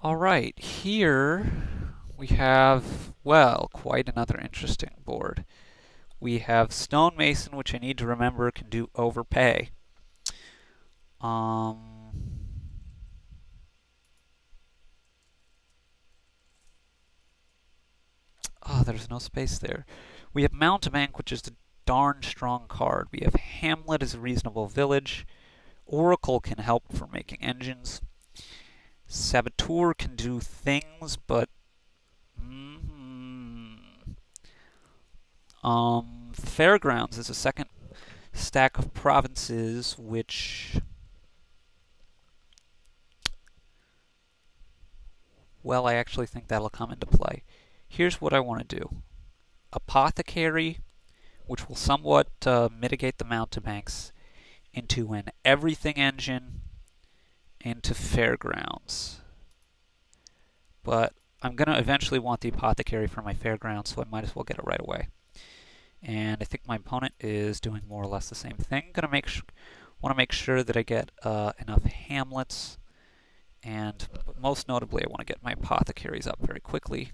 Alright, here we have, well, quite another interesting board. We have Stonemason, which I need to remember can do overpay. Um, oh, there's no space there. We have Mountebank, which is a darn strong card. We have Hamlet as a reasonable village. Oracle can help for making engines. Saboteur can do things, but Fairgrounds is a second stack of provinces, which, well, I actually think that'll come into play. Here's what I want to do. Apothecary, which will somewhat mitigate the mountebanks, into an everything engine, into Fairgrounds. But I'm going to eventually want the Apothecary for my Fairgrounds, so I might as well get it right away. And I think my opponent is doing more or less the same thing. Want to make sure that I get enough Hamlets, and most notably, I want to get my Apothecaries up very quickly.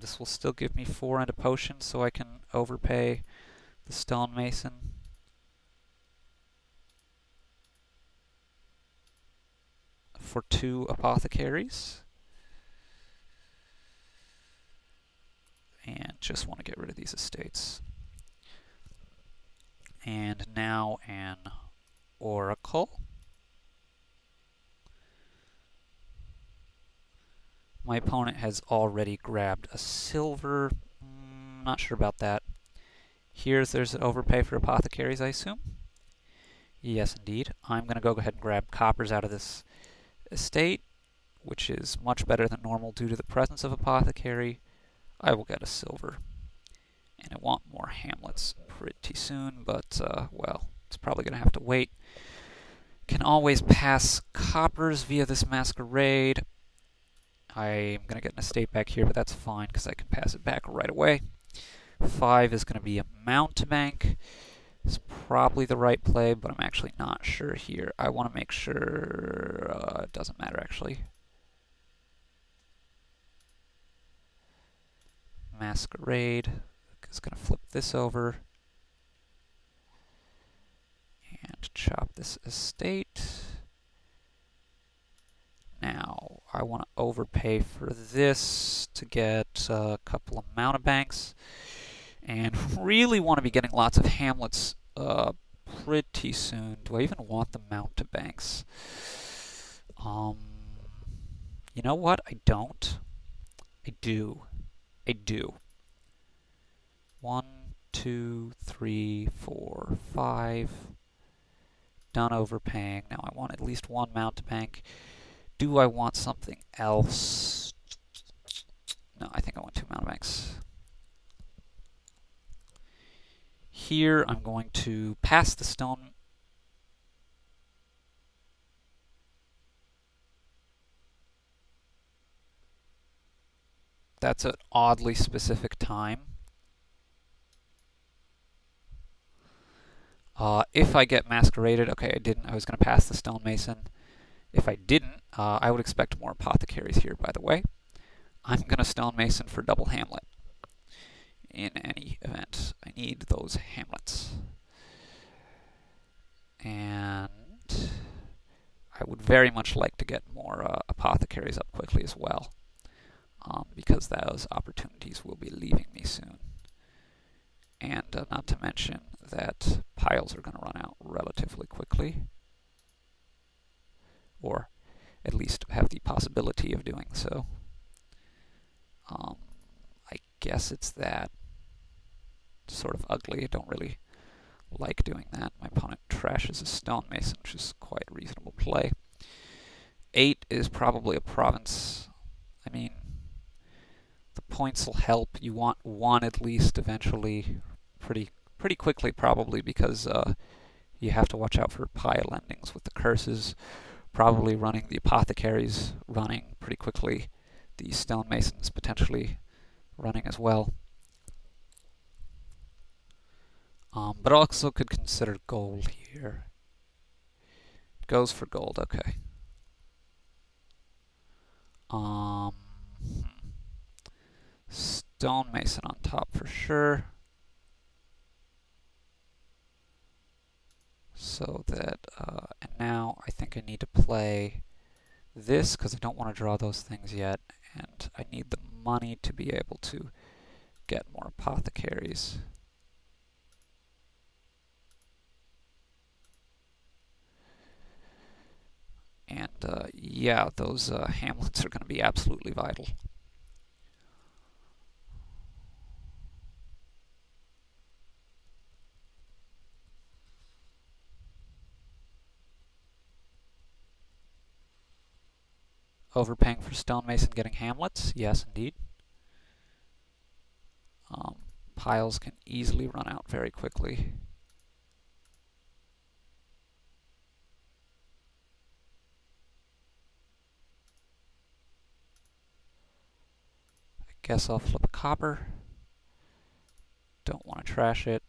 This will still give me 4 and a potion, so I can overpay the Stonemason. For 2 Apothecaries. And just want to get rid of these estates. And now an Oracle. My opponent has already grabbed a silver. Not sure about that. There's an overpay for Apothecaries, I assume. Yes, indeed. I'm going to go ahead and grab coppers out of this estate, which is much better than normal due to the presence of Apothecary. I will get a silver. And I want more Hamlets pretty soon, but, well, it's probably going to have to wait. Can always pass coppers via this Masquerade. I'm going to get an estate back here, but that's fine because I can pass it back right away. 5 is going to be a Mountebank. It's probably the right play, but I'm actually not sure here. I want to make sure it doesn't matter, actually. Masquerade is going to flip this over and chop this estate. Now, I want to overpay for this to get a couple of Mountebanks, and really want to be getting lots of Hamlets pretty soon. Do I even want the Mountebanks? You know what? I don't. I do. 1, 2, 3, 4, 5. Done overpaying. Now I want at least 1 Mountebank. Do I want something else? No, I think I want 2 Mountebanks. Here I'm going to pass the stone. That's an oddly specific time. If I get Masqueraded, okay, I didn't. I was going to pass the Stonemason. If I didn't, I would expect more Apothecaries here, by the way. I'm going to Stonemason for double Hamlet. In any event, I need those Hamlets. And I would very much like to get more Apothecaries up quickly as well, because those opportunities will be leaving me soon. And not to mention that piles are going to run out relatively quickly, or at least have the possibility of doing so. I guess it's that. Sort of ugly. I don't really like doing that. My opponent trashes a Stonemason, which is quite a reasonable play. 8 is probably a province. I mean, the points will help. You want 1 at least eventually, pretty quickly probably, because you have to watch out for pile endings with the curses. Probably running the Apothecaries, running pretty quickly. The Stonemasons potentially running as well. But also could consider gold here. Goes for gold, okay. Um, Stonemason on top for sure. So that, and now I think I need to play this because I don't want to draw those things yet, and I need the money to be able to get more apothecaries. And yeah, those hamlets are going to be absolutely vital. Overpaying for stonemason, getting hamlets? Yes, indeed. Piles can easily run out very quickly. I guess I'll flip a copper. Don't want to trash it.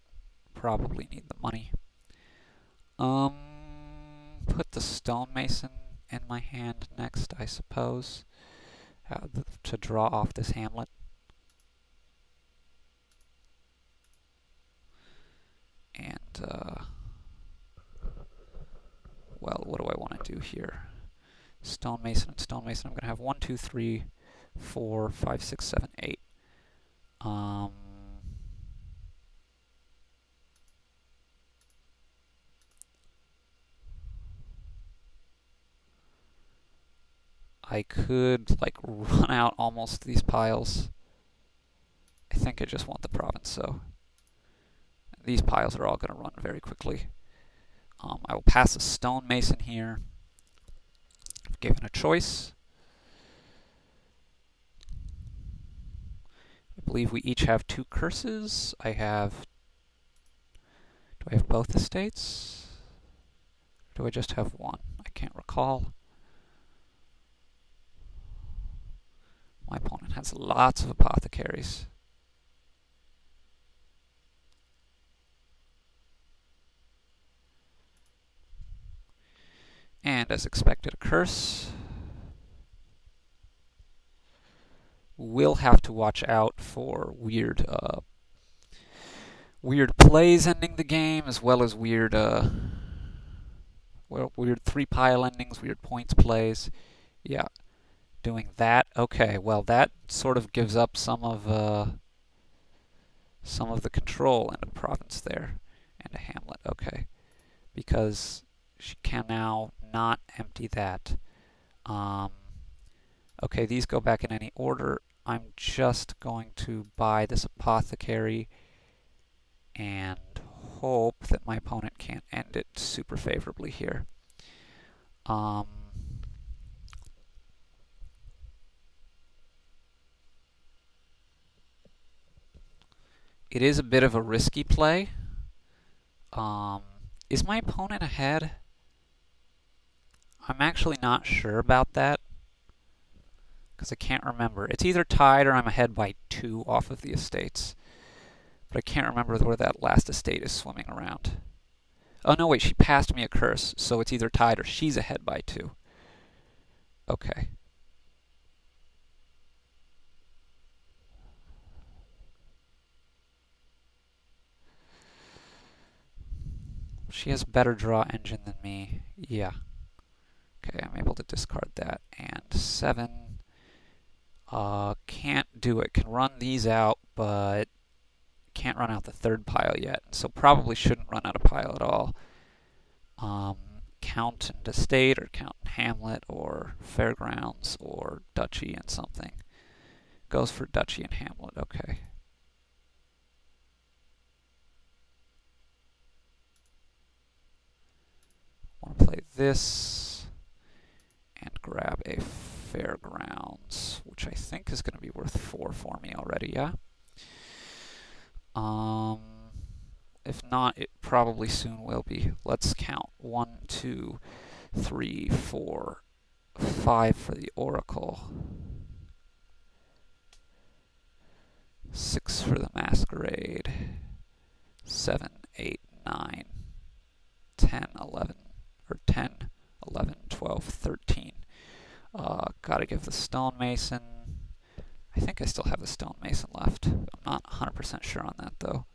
Probably need the money. Put the stonemason in my hand next, I suppose, to draw off this hamlet. And, well, what do I want to do here? Stonemason and stonemason. I'm going to have 1, 2, 3, 4, 5, 6, 7, 8. I could, like, run out almost these piles. I think I just want the province, so these piles are all going to run very quickly. I will pass a stonemason here. If given a choice. I believe we each have 2 curses. Do I have both estates? Or do I just have one? I can't recall. My opponent has lots of apothecaries. And as expected, a curse. We'll have to watch out for weird plays ending the game, as well as weird 3-pile endings, weird points plays. Yeah, doing that. Okay, well that sort of gives up some of the control in a province there, and a hamlet. Okay, because she can now not empty that. Okay, these go back in any order. I'm just going to buy this apothecary and hope that my opponent can't end it super favorably here. It is a bit of a risky play. Is my opponent ahead? I'm actually not sure about that, because I can't remember. It's either tied or I'm ahead by 2 off of the estates. But I can't remember where that last estate is swimming around. Oh, no, wait, she passed me a curse, so it's either tied or she's ahead by 2. Okay. She has a better draw engine than me. Yeah. Okay, I'm able to discard that. And 7. Can't do it. Can run these out, but can't run out the 3rd pile yet. So probably shouldn't run out a pile at all. Count and estate, or count and hamlet, or fairgrounds, or duchy and something. Goes for duchy and hamlet. Okay. I want to play this and grab a fairgrounds, which I think is going to be worth 4 for me already, yeah? If not, it probably soon will be. Let's count. 1, 2, 3, 4, 5 for the oracle. 6 for the masquerade. 7, 8, 9, 10, 11, or 10, 11, 12, 13. Gotta give the stonemason. I think I still have the stonemason left. I'm not 100% sure on that though.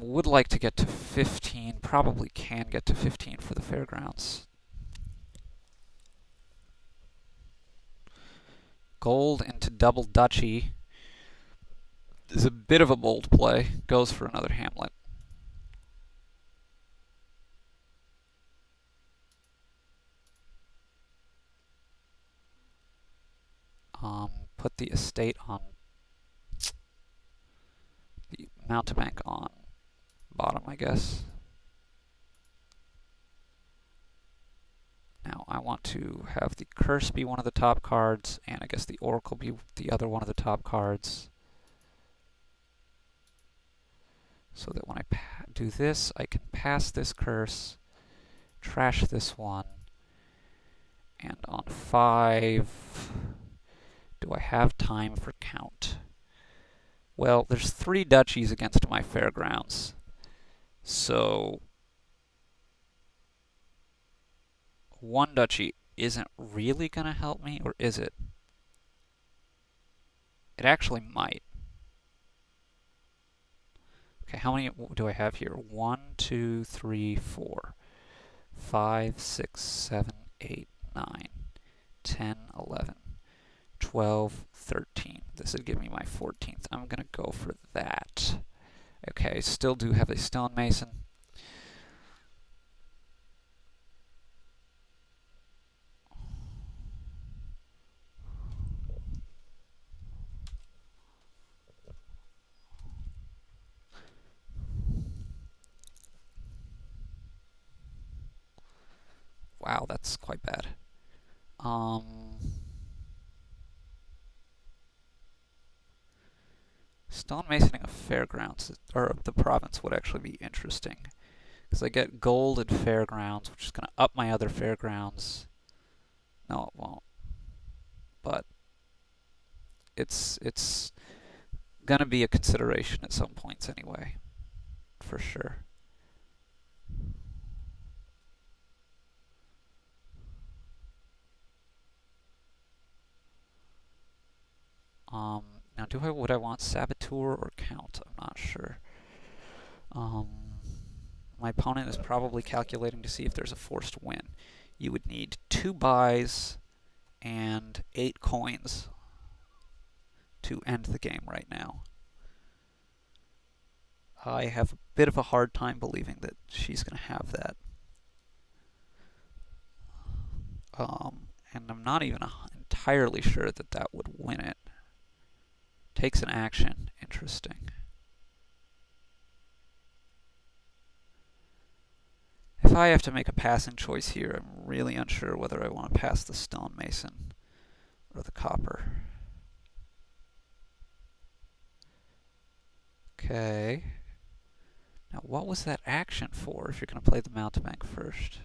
Would like to get to 15. Probably can get to 15 for the fairgrounds. Gold into double duchy is a bit of a bold play. Goes for another hamlet. Put the estate on the mountebank on bottom, I guess. Now I want to have the curse be one of the top cards, and I guess the oracle be the other one of the top cards. So that when I do this, I can pass this curse, trash this one, and on 5, do I have time for count? Well, there's 3 duchies against my fairgrounds, so 1 duchy isn't really going to help me, or is it? It actually might. Okay, how many do I have here? 1, 2, 3, 4, 5, 6, 7, 8, 9, 10, 11, 12, 13. This would give me my 14th. I'm going to go for that. Okay, still do have a stonemason. Wow, that's quite bad. Stonemasoning a fairgrounds, or the province, would actually be interesting. Because I get gold at fairgrounds, which is going to up my other fairgrounds. No, it won't. But it's going to be a consideration at some points anyway, for sure. Now, would I want Saboteur or Count? I'm not sure. My opponent is probably calculating to see if there's a forced win. You would need 2 buys and 8 coins to end the game right now. I have a bit of a hard time believing that she's going to have that. And I'm not even entirely sure that that would win it. Takes an action. Interesting. If I have to make a passing choice here, I'm really unsure whether I want to pass the stonemason or the copper. Okay. Now, what was that action for if you're going to play the mountebank first?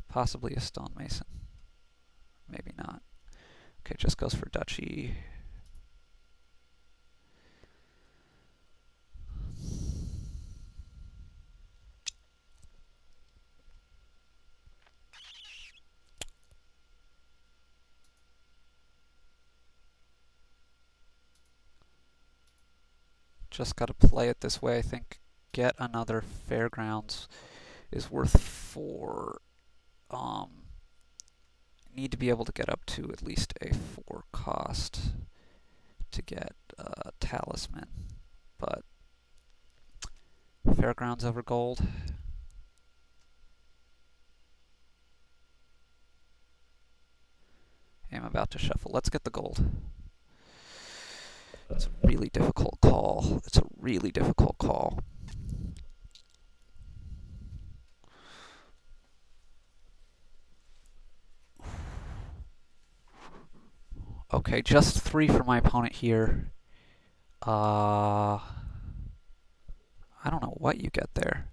Possibly a stonemason. Maybe not. Okay, just goes for duchy. Just got to play it this way. I think get another fairgrounds is worth 4. Need to be able to get up to at least a 4 cost to get talisman, but fairgrounds over gold. I'm about to shuffle. Let's get the gold. It's a really difficult call. It's a really difficult call. Okay, just 3 for my opponent here. I don't know what you get there.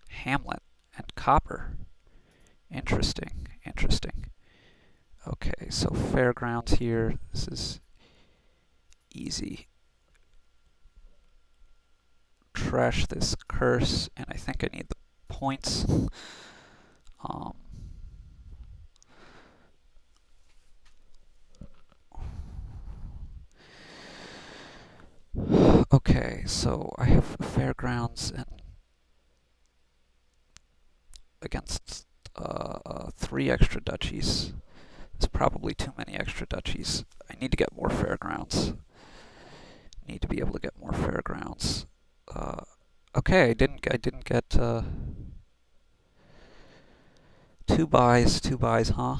Hamlet and copper. Interesting, interesting. Okay, so fairgrounds here. This is easy. Trash this curse, and I think I need the points. Okay, so I have fairgrounds and against 3 extra duchies. There's probably too many extra duchies. I need to get more fairgrounds. Need to be able to get more fairgrounds. Okay, I didn't get 2 buys, huh?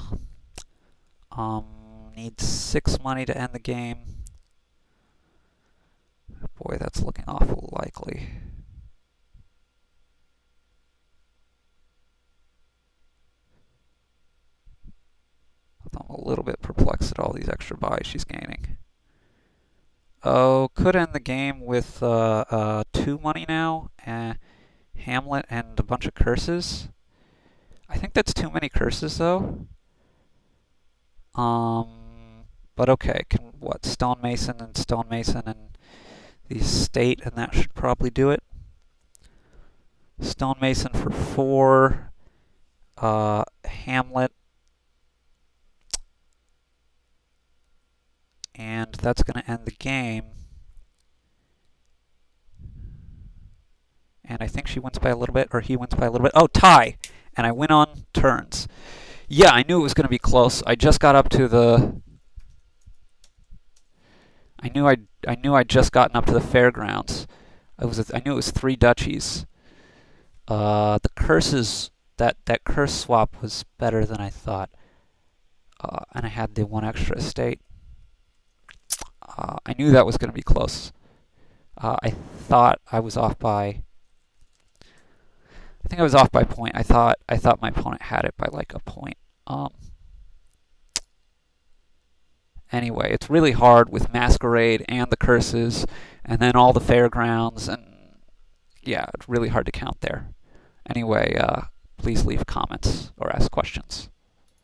Need 6 money to end the game. Boy, that's looking awful likely. I'm a little bit perplexed at all these extra buys she's gaining. Oh, could end the game with 2 money now, Hamlet and a bunch of curses. I think that's too many curses though. But okay, stonemason and the estate, and that should probably do it. Stonemason for 4, Hamlet, and that's going to end the game. And I think she wins by a little bit, or he wins by a little bit. Oh, tie! And I win on turns. Yeah, I knew it was going to be close. I just got up to the... I knew I'd just gotten up to the fairgrounds. I knew it was 3 duchies. The curses, that curse swap was better than I thought. And I had the 1 extra estate. I knew that was going to be close. I thought I was off by... I think I was off by a point. I thought my opponent had it by like a point. Anyway, it's really hard with Masquerade and the curses, and then all the fairgrounds, and yeah, it's really hard to count there. Anyway, please leave comments or ask questions.